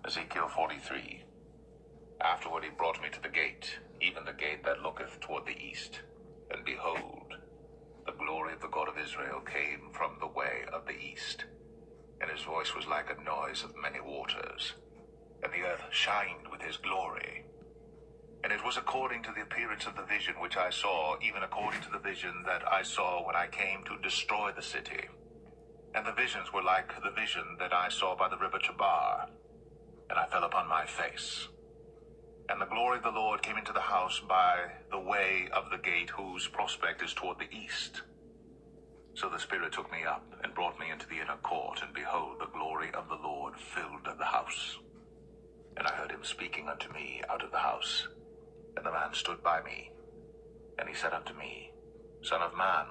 Ezekiel 43. Afterward he brought me to the gate, even the gate that looketh toward the east. And behold, the glory of the God of Israel came from the way of the east. And his voice was like a noise of many waters. And the earth shined with his glory. And it was according to the appearance of the vision which I saw, even according to the vision that I saw when I came to destroy the city. And the visions were like the vision that I saw by the river Chabar. And I fell upon my face. And the glory of the Lord came into the house by the way of the gate whose prospect is toward the east. So the Spirit took me up and brought me into the inner court, and behold, the glory of the Lord filled the house. And I heard him speaking unto me out of the house. And the man stood by me, and he said unto me, Son of man,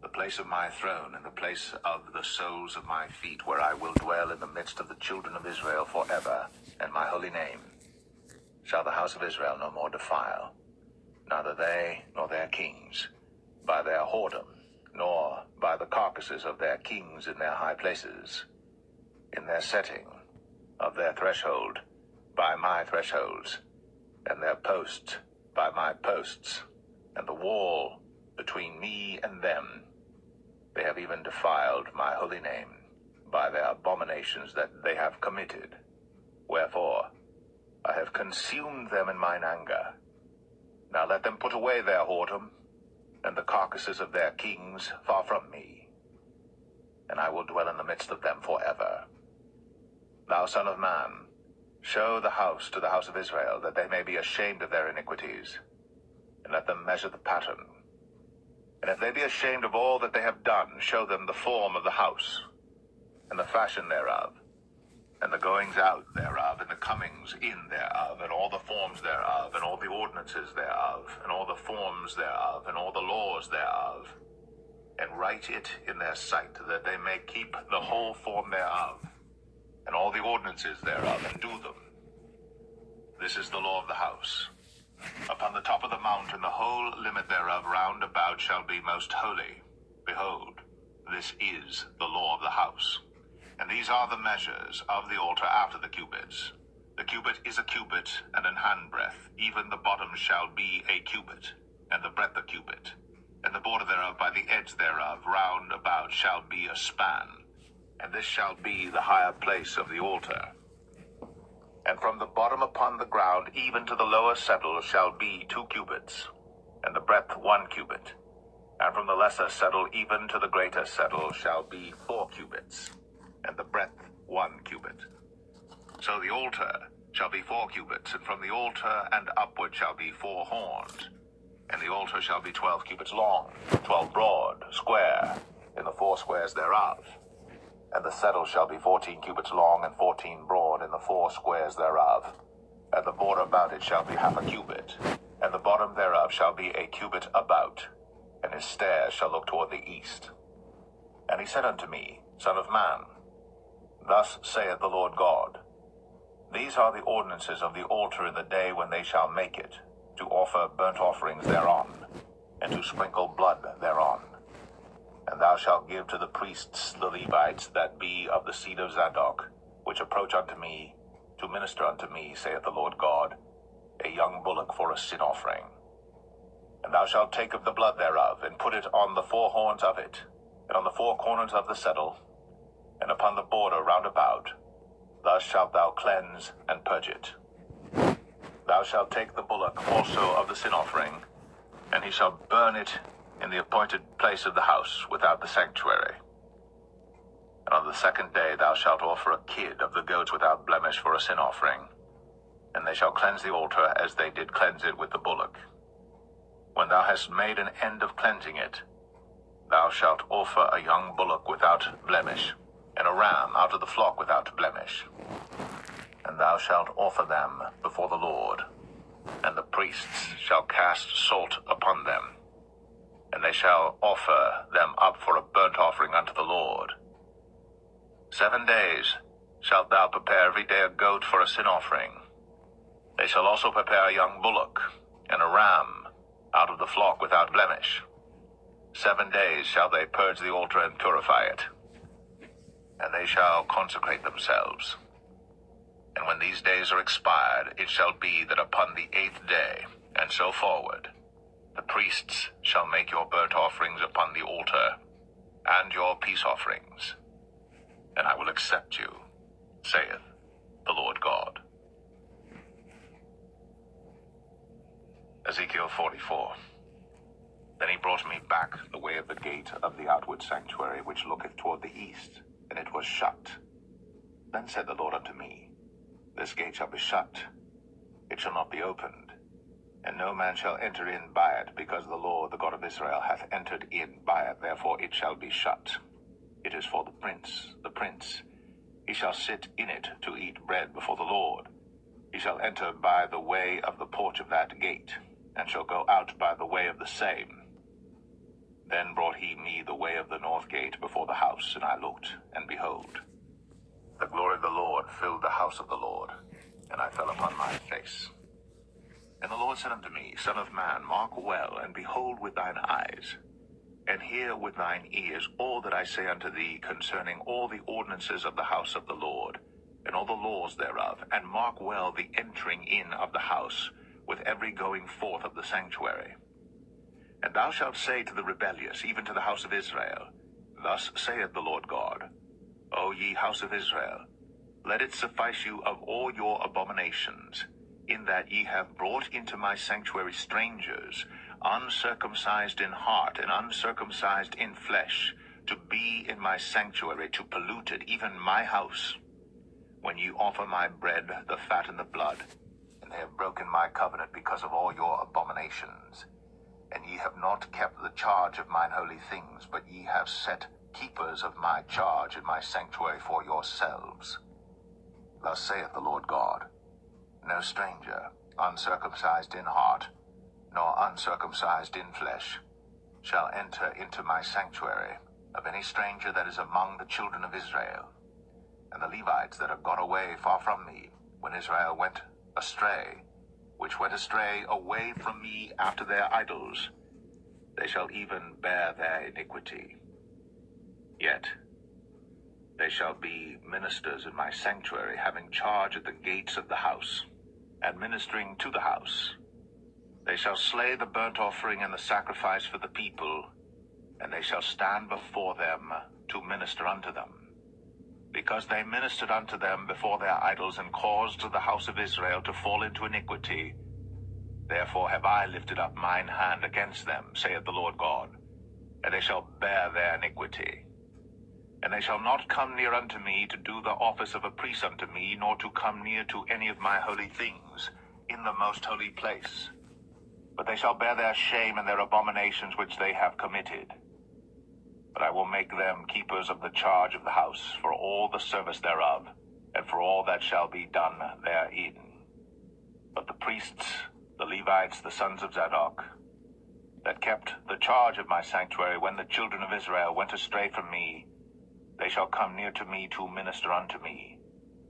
the place of my throne and the place of the soles of my feet, where I will dwell in the midst of the children of Israel forever, and my holy name shall the house of Israel no more defile, neither they nor their kings, by their whoredom, nor by the carcasses of their kings in their high places, in their setting of their threshold, by my thresholds, and their post by my posts, and the wall between me and them. They have even defiled my holy name by their abominations that they have committed. Wherefore I have consumed them in mine anger. Now let them put away their whoredom, and the carcasses of their kings far from me, and I will dwell in the midst of them forever. Thou son of man, show the house to the house of Israel, that they may be ashamed of their iniquities, and let them measure the pattern. And if they be ashamed of all that they have done, show them the form of the house, and the fashion thereof, and the goings out thereof, and the comings in thereof, and all the forms thereof, and all the ordinances thereof, and all the forms thereof, and all the laws thereof, and write it in their sight, that they may keep the whole form thereof, and all the ordinances thereof, and do them. This is the law of the house. Upon the top of the mountain, the whole limit thereof round about shall be most holy. Behold, this is the law of the house. And these are the measures of the altar after the cubits. The cubit is a cubit and an handbreadth. Even the bottom shall be a cubit, and the breadth a cubit. And the border thereof by the edge thereof round about shall be a span. And this shall be the higher place of the altar. And from the bottom upon the ground even to the lower settle shall be 2 cubits, and the breadth 1 cubit. And from the lesser settle even to the greater settle shall be 4 cubits, and the breadth 1 cubit. So the altar shall be 4 cubits, and from the altar and upward shall be 4 horns. And the altar shall be 12 cubits long, 12 broad, square, in the 4 squares thereof. And the settle shall be 14 cubits long, and 14 broad in the 4 squares thereof. And the border about it shall be half a cubit, and the bottom thereof shall be a cubit about, and his stairs shall look toward the east. And he said unto me, Son of man, thus saith the Lord God, These are the ordinances of the altar in the day when they shall make it, to offer burnt offerings thereon, and to sprinkle blood thereon. And thou shalt give to the priests the Levites that be of the seed of Zadok, which approach unto me, to minister unto me, saith the Lord God, a young bullock for a sin offering. And thou shalt take of the blood thereof, and put it on the 4 horns of it, and on the 4 corners of the settle, and upon the border round about. Thus shalt thou cleanse and purge it. Thou shalt take the bullock also of the sin offering, and he shall burn it in the appointed place of the house without the sanctuary. And on the 2nd day thou shalt offer a kid of the goats without blemish for a sin offering, and they shall cleanse the altar as they did cleanse it with the bullock. When thou hast made an end of cleansing it, thou shalt offer a young bullock without blemish, and a ram out of the flock without blemish. And thou shalt offer them before the Lord, and the priests shall cast salt upon them, and they shall offer them up for a burnt offering unto the Lord. 7 days shalt thou prepare every day a goat for a sin offering. They shall also prepare a young bullock, and a ram out of the flock without blemish. 7 days shall they purge the altar and purify it, and they shall consecrate themselves. And when these days are expired, it shall be that upon the 8th day, and so forward, the priests shall make your burnt offerings upon the altar, and your peace offerings, and I will accept you, saith the Lord God. Ezekiel 44. Then he brought me back the way of the gate of the outward sanctuary, which looketh toward the east, and it was shut. Then said the Lord unto me, This gate shall be shut, it shall not be opened, and no man shall enter in by it, because the Lord, the God of Israel, hath entered in by it, therefore it shall be shut. It is for the prince. He shall sit in it to eat bread before the Lord. He shall enter by the way of the porch of that gate, and shall go out by the way of the same. Then brought he me the way of the north gate before the house, and I looked, and behold, the glory of the Lord filled the house of the Lord, and I fell upon my face. And the Lord said unto me, Son of man, mark well, and behold with thine eyes, and hear with thine ears all that I say unto thee concerning all the ordinances of the house of the Lord, and all the laws thereof, and mark well the entering in of the house, with every going forth of the sanctuary. And thou shalt say to the rebellious, even to the house of Israel, Thus saith the Lord God, O ye house of Israel, let it suffice you of all your abominations, in that ye have brought into my sanctuary strangers, uncircumcised in heart and uncircumcised in flesh, to be in my sanctuary, to pollute it, even my house. When ye offer my bread, the fat and the blood, and they have broken my covenant because of all your abominations. And ye have not kept the charge of mine holy things, but ye have set keepers of my charge in my sanctuary for yourselves. Thus saith the Lord God, No stranger, uncircumcised in heart, nor uncircumcised in flesh, shall enter into my sanctuary, of any stranger that is among the children of Israel. And the Levites that have gone away far from me, when Israel went astray, which went astray away from me after their idols, they shall even bear their iniquity. Yet they shall be ministers in my sanctuary, having charge at the gates of the house, and ministering to the house. They shall slay the burnt offering and the sacrifice for the people, and they shall stand before them to minister unto them. Because they ministered unto them before their idols, and caused the house of Israel to fall into iniquity, therefore have I lifted up mine hand against them, saith the Lord God, and they shall bear their iniquity. And they shall not come near unto me to do the office of a priest unto me, nor to come near to any of my holy things in the most holy place. But they shall bear their shame and their abominations which they have committed. But I will make them keepers of the charge of the house, for all the service thereof, and for all that shall be done therein. But the priests, the Levites, the sons of Zadok, that kept the charge of my sanctuary when the children of Israel went astray from me, they shall come near to me to minister unto me,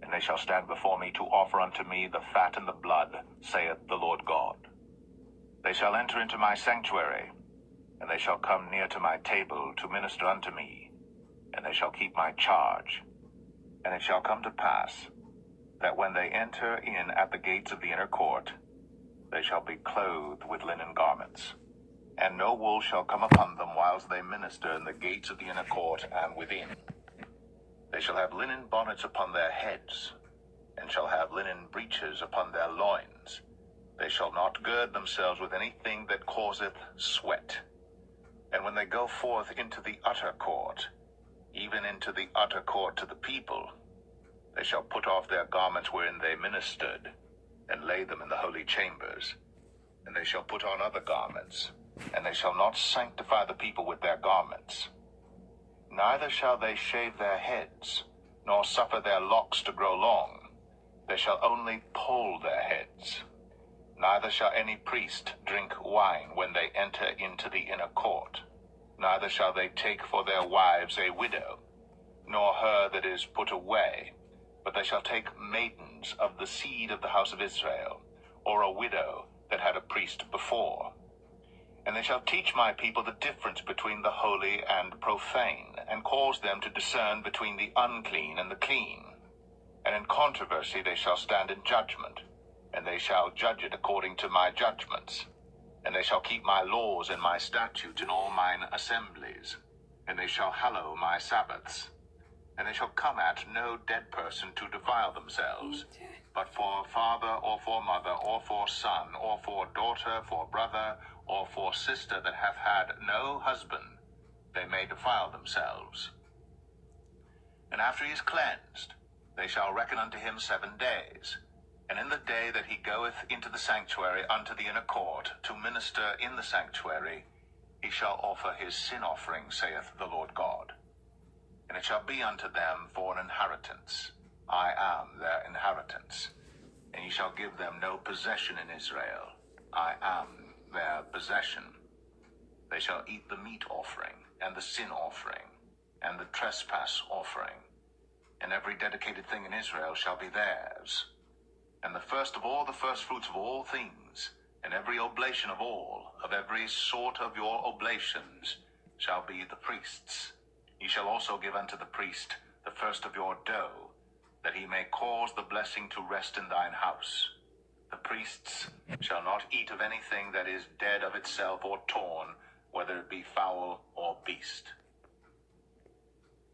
and they shall stand before me to offer unto me the fat and the blood, saith the Lord God. They shall enter into my sanctuary, and they shall come near to my table to minister unto me, and they shall keep my charge. And it shall come to pass, that when they enter in at the gates of the inner court, they shall be clothed with linen garments, and no wool shall come upon them whilst they minister in the gates of the inner court and within. They shall have linen bonnets upon their heads, and shall have linen breeches upon their loins. They shall not gird themselves with anything that causeth sweat. And when they go forth into the utter court, even into the utter court to the people, they shall put off their garments wherein they ministered, and lay them in the holy chambers. And they shall put on other garments, and they shall not sanctify the people with their garments. Neither shall they shave their heads, nor suffer their locks to grow long. They shall only poll their heads. Neither shall any priest drink wine when they enter into the inner court. Neither shall they take for their wives a widow, nor her that is put away, but they shall take maidens of the seed of the house of Israel, or a widow that had a priest before. And they shall teach my people the difference between the holy and profane, and cause them to discern between the unclean and the clean. And in controversy they shall stand in judgment, and they shall judge it according to my judgments. And they shall keep my laws and my statutes in all mine assemblies, and they shall hallow my Sabbaths. And they shall come at no dead person to defile themselves, but for father or for mother or for son or for daughter, for brother or for sister that hath had no husband, they may defile themselves. And after he is cleansed, they shall reckon unto him 7 days. And in the day that he goeth into the sanctuary unto the inner court to minister in the sanctuary, he shall offer his sin offering, saith the Lord God. And it shall be unto them for an inheritance. I am their inheritance. And ye shall give them no possession in Israel. I am their possession. They shall eat the meat offering, and the sin offering, and the trespass offering. And every dedicated thing in Israel shall be theirs. And the first of all, the firstfruits of all things, and every oblation of all, of every sort of your oblations, shall be the priest's. Ye shall also give unto the priest the first of your dough, that he may cause the blessing to rest in thine house. The priests shall not eat of anything that is dead of itself or torn, whether it be fowl or beast.